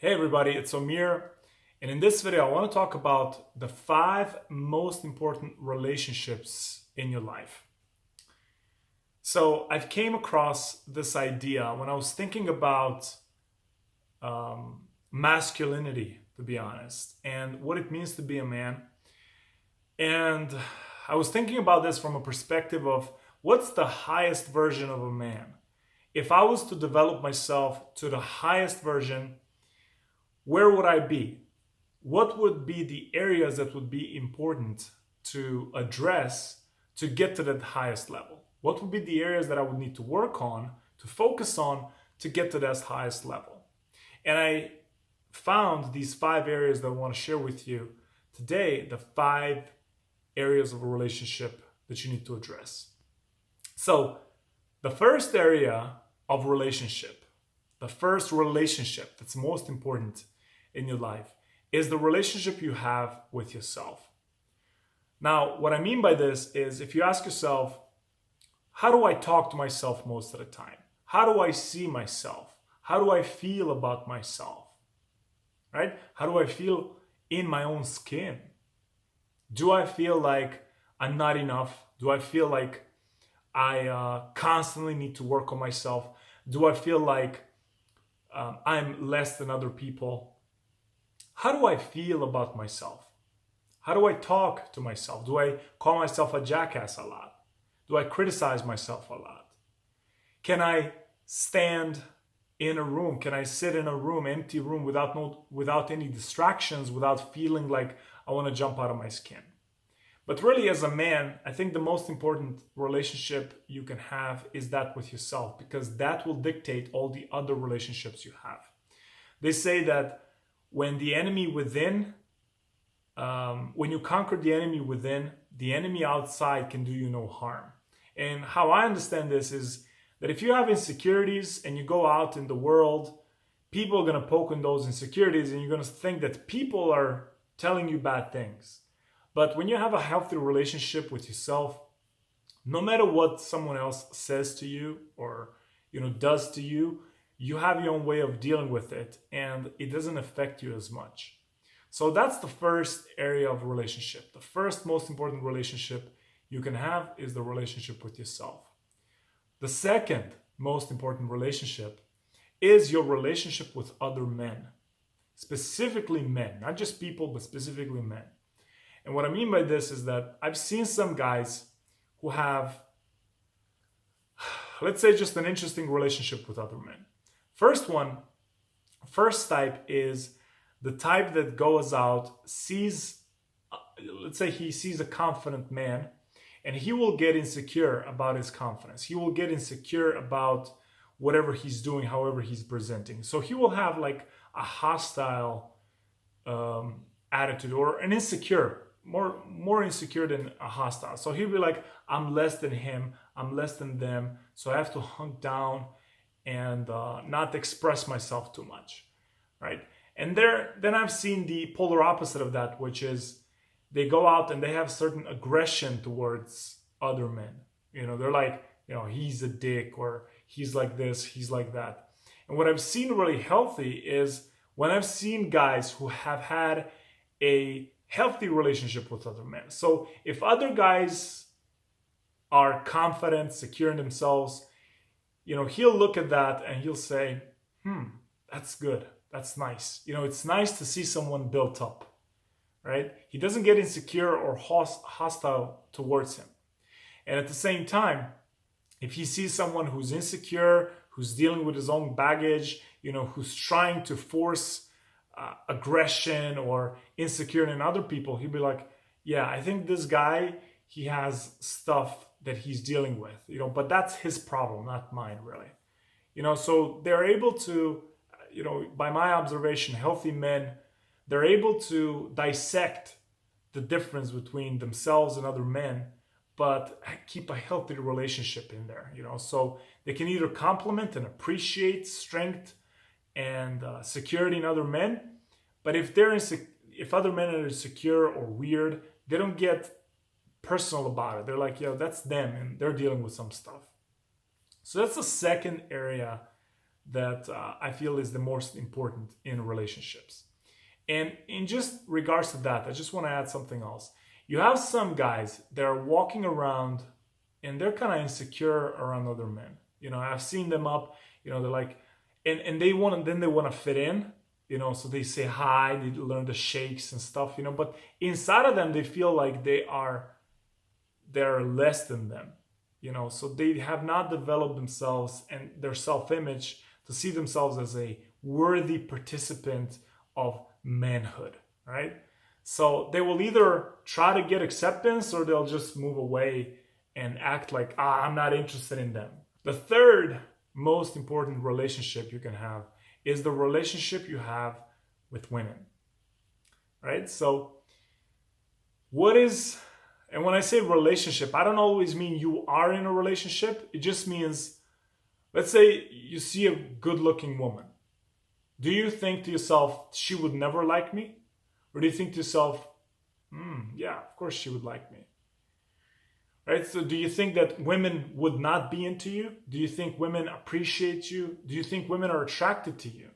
Hey everybody, it's Omir, and in this video I want to talk about the 5 most important relationships in your life. So I've came across this idea when I was thinking about masculinity, to be honest, and what it means to be a man. And I was thinking about this from a perspective of what's the highest version of a man? If I was to develop myself to the highest version, where would I be? What would be the areas that would be important to address to get to that highest level? What would be the areas that I would need to work on, to focus on, to get to that highest level? And I found these 5 areas that I want to share with you today, the 5 areas of a relationship that you need to address. So, the first area of relationship, the first relationship that's most important in your life is the relationship you have with yourself. Now, what I mean by this is if you ask yourself, how do I talk to myself most of the time? How do I see myself? How do I feel about myself? Right? How do I feel in my own skin? Do I feel like I'm not enough? Do I feel like I constantly need to work on myself? Do I feel like I'm less than other people? How do I feel about myself? How do I talk to myself? Do I call myself a jackass a lot? Do I criticize myself a lot? Can I stand in a room? Can I sit in a room, empty room, without any distractions, without feeling like I want to jump out of my skin? But really, as a man, I think the most important relationship you can have is that with yourself, because that will dictate all the other relationships you have. They say that when you conquer the enemy within, the enemy outside can do you no harm. And how I understand this is that if you have insecurities and you go out in the world, people are going to poke on those insecurities and you're going to think that people are telling you bad things. But when you have a healthy relationship with yourself, no matter what someone else says to you or does to you, you have your own way of dealing with it and it doesn't affect you as much. So that's the first area of relationship. The first most important relationship you can have is the relationship with yourself. The second most important relationship is your relationship with other men, specifically men, not just people, but specifically men. And what I mean by this is that I've seen some guys who have, let's say, just an interesting relationship with other men. First type is the type that goes out, let's say he sees a confident man, and he will get insecure about his confidence. He will get insecure about whatever he's doing, however he's presenting. So he will have like a hostile attitude, or an insecure, more insecure than a hostile. So he'll be like, I'm less than him, I'm less than them, so I have to hunt down and not express myself too much, right? And then I've seen the polar opposite of that, which is they go out and they have certain aggression towards other men. They're like, he's a dick, or he's like this, he's like that. And what I've seen really healthy is when I've seen guys who have had a healthy relationship with other men. So if other guys are confident, secure in themselves, he'll look at that and he'll say, that's good. That's nice. It's nice to see someone built up, right? He doesn't get insecure or hostile towards him. And at the same time, if he sees someone who's insecure, who's dealing with his own baggage, who's trying to force aggression or insecurity in other people, he'll be like, yeah, I think this guy, he has stuff that he's dealing with, but that's his problem, not mine, really. So they're able to, by my observation, healthy men, they're able to dissect the difference between themselves and other men, but keep a healthy relationship in there, so they can either compliment and appreciate strength and security in other men, but if other men are insecure or weird, they don't get personal about it. They're like, that's them, and they're dealing with some stuff. So that's the second area that I feel is the most important in relationships. And in just regards to that, I just want to add something else. You have some guys that are walking around and they're kind of insecure around other men. I've seen them up, they're like, and they want to, then they want to fit in, so they say hi, they learn the shakes and stuff, but inside of them, they feel like they're less than them, so they have not developed themselves and their self-image to see themselves as a worthy participant of manhood, right? So they will either try to get acceptance or they'll just move away and act like, I'm not interested in them. The third most important relationship you can have is the relationship you have with women, right? So and when I say relationship, I don't always mean you are in a relationship. It just means, let's say you see a good-looking woman. Do you think to yourself, she would never like me? Or do you think to yourself, yeah, of course she would like me? Right? So do you think that women would not be into you? Do you think women appreciate you? Do you think women are attracted to you?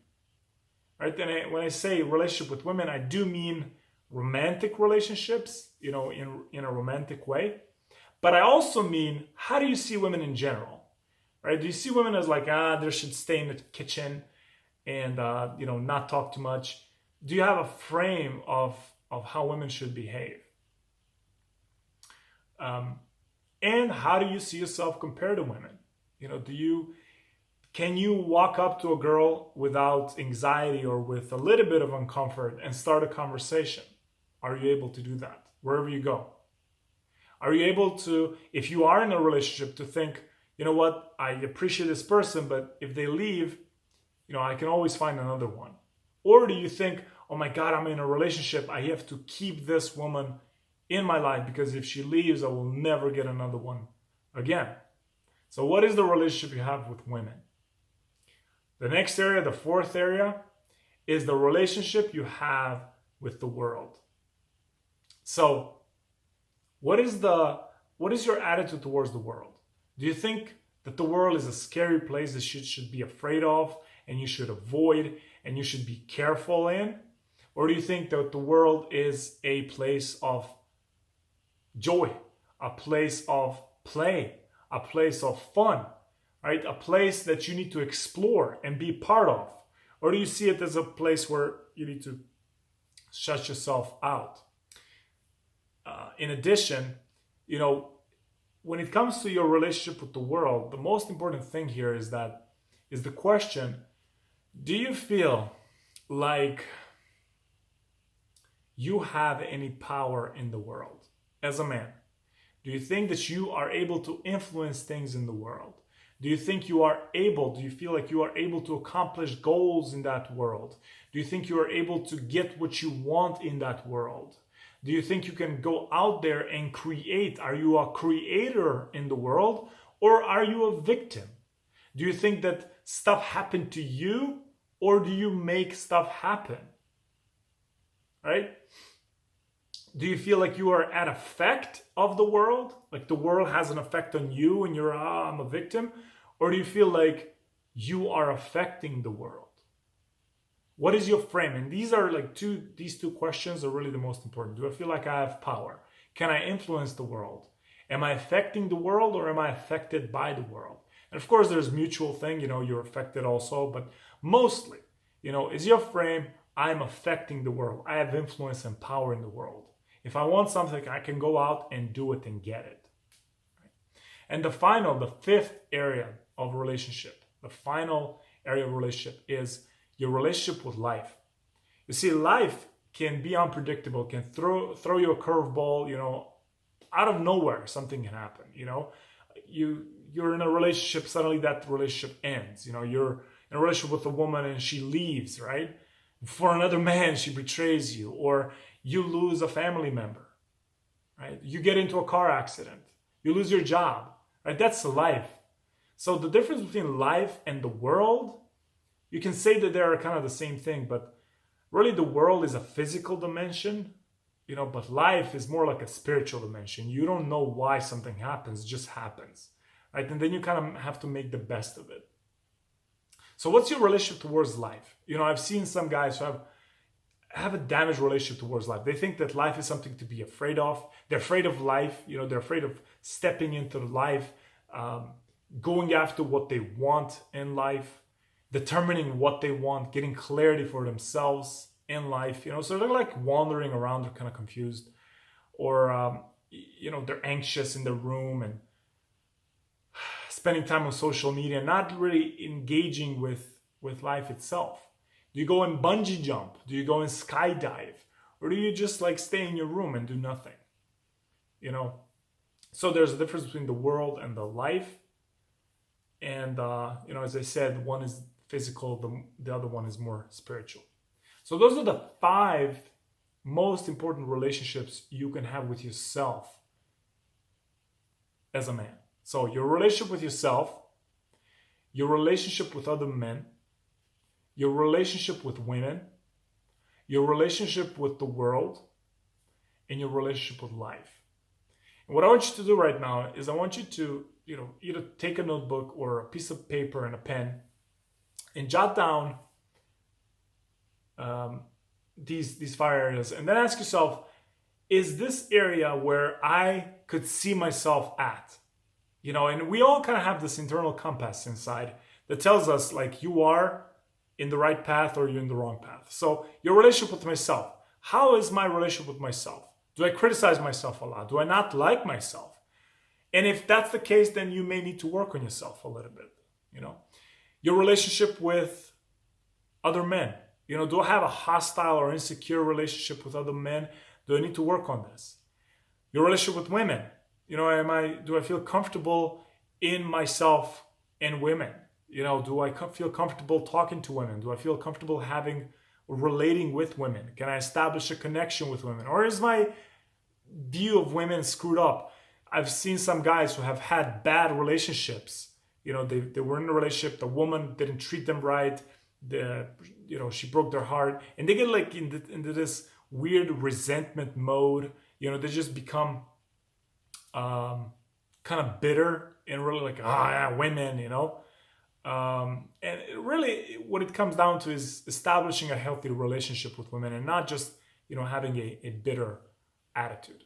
Right? And when I say relationship with women, I do mean romantic relationships, in a romantic way. But I also mean, how do you see women in general? Right? Do you see women as like, they should stay in the kitchen and, not talk too much? Do you have a frame of how women should behave? And how do you see yourself compared to women? Can you walk up to a girl without anxiety or with a little bit of uncomfort and start a conversation? Are you able to do that wherever you go? Are you able to, if you are in a relationship, to think, you know what, I appreciate this person, but if they leave, I can always find another one? Or do you think, oh my God, I'm in a relationship, I have to keep this woman in my life because if she leaves, I will never get another one again? So what is the relationship you have with women? The next area, the fourth area, is the relationship you have with the world. So what is your attitude towards the world? Do you think that the world is a scary place that you should be afraid of and you should avoid and you should be careful in? Or do you think that the world is a place of joy, a place of play, a place of fun, right? A place that you need to explore and be part of? Or do you see it as a place where you need to shut yourself out? In addition, when it comes to your relationship with the world, the most important thing here is the question, do you feel like you have any power in the world as a man? Do you think that you are able to influence things in the world? Do you feel like you are able to accomplish goals in that world? Do you think you are able to get what you want in that world? Do you think you can go out there and create? Are you a creator in the world or are you a victim? Do you think that stuff happened to you or do you make stuff happen? Right? Do you feel like you are at effect of the world? Like the world has an effect on you and you're, I'm a victim? Or do you feel like you are affecting the world? What is your frame? And these two questions are really the most important. Do I feel like I have power? Can I influence the world? Am I affecting the world or am I affected by the world? And of course, there's mutual thing, you're affected also, but mostly, is your frame, I'm affecting the world. I have influence and power in the world. If I want something, I can go out and do it and get it. And the fifth area of relationship, is your relationship with life. You see, life can be unpredictable, can throw you a curveball, out of nowhere, something can happen, You're in a relationship, suddenly that relationship ends. You're in a relationship with a woman and she leaves, right? For another man, she betrays you, or you lose a family member, right? You get into a car accident, you lose your job, right? That's life. So the difference between life and the world, you can say that they are kind of the same thing, but really the world is a physical dimension, but life is more like a spiritual dimension. You don't know why something happens, it just happens, right? And then you kind of have to make the best of it. So what's your relationship towards life? You know, I've seen some guys who have a damaged relationship towards life. They think that life is something to be afraid of. They're afraid of life. You know, they're afraid of stepping into life, going after what they want in life, determining what they want, getting clarity for themselves in life. You know, so they're like wandering around. They're kind of confused, or you know, they're anxious in their room and spending time on social media, not really engaging with life itself. Do you go and bungee jump? Do you go and skydive? Or do you just like stay in your room and do nothing? You know? So there's a difference between the world and the life. And, you know, as I said, one is physical, the other one is more spiritual. So those are the 5 most important relationships you can have with yourself as a man. So your relationship with yourself, your relationship with other men, your relationship with women, your relationship with the world, and your relationship with life. And what I want you to do right now is I want you to, you know, either take a notebook or a piece of paper and a pen and jot down these 5 areas, and then ask yourself, is this area where I could see myself at? You know, and we all kind of have this internal compass inside that tells us like you are in the right path or you're in the wrong path. So your relationship with myself. How is my relationship with myself? Do I criticize myself a lot? Do I not like myself? And if that's the case, then you may need to work on yourself a little bit. You know, your relationship with other men. You know, do I have a hostile or insecure relationship with other men? Do I need to work on this? Your relationship with women. You know, do I feel comfortable in myself and women? You know, do I feel comfortable talking to women? Do I feel comfortable relating with women? Can I establish a connection with women? Or is my view of women screwed up? I've seen some guys who have had bad relationships. You know, they were in a relationship, the woman didn't treat them right, you know, she broke their heart, and they get like into this weird resentment mode. You know, they just become kind of bitter and really like, yeah, women, you know. And really what it comes down to is establishing a healthy relationship with women, and not just, you know, having a bitter attitude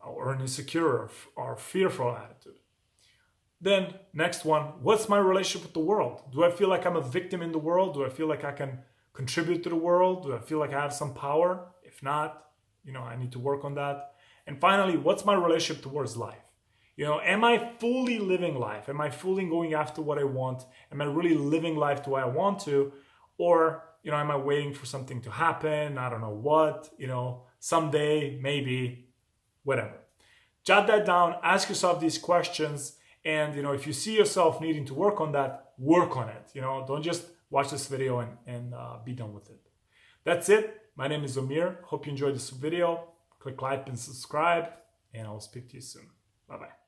or an insecure or fearful attitude. Then next one, what's my relationship with the world? Do I feel like I'm a victim in the world? Do I feel like I can contribute to the world? Do I feel like I have some power? If not, you know, I need to work on that. And finally, what's my relationship towards life? You know, am I fully living life? Am I fully going after what I want? Am I really living life the way I want to? Or, you know, am I waiting for something to happen? I don't know what, you know, someday, maybe, whatever. Jot that down, ask yourself these questions. And, you know, if you see yourself needing to work on that, work on it. You know, don't just watch this video and be done with it. That's it. My name is Omir. Hope you enjoyed this video. Click like and subscribe, and I'll speak to you soon. Bye-bye.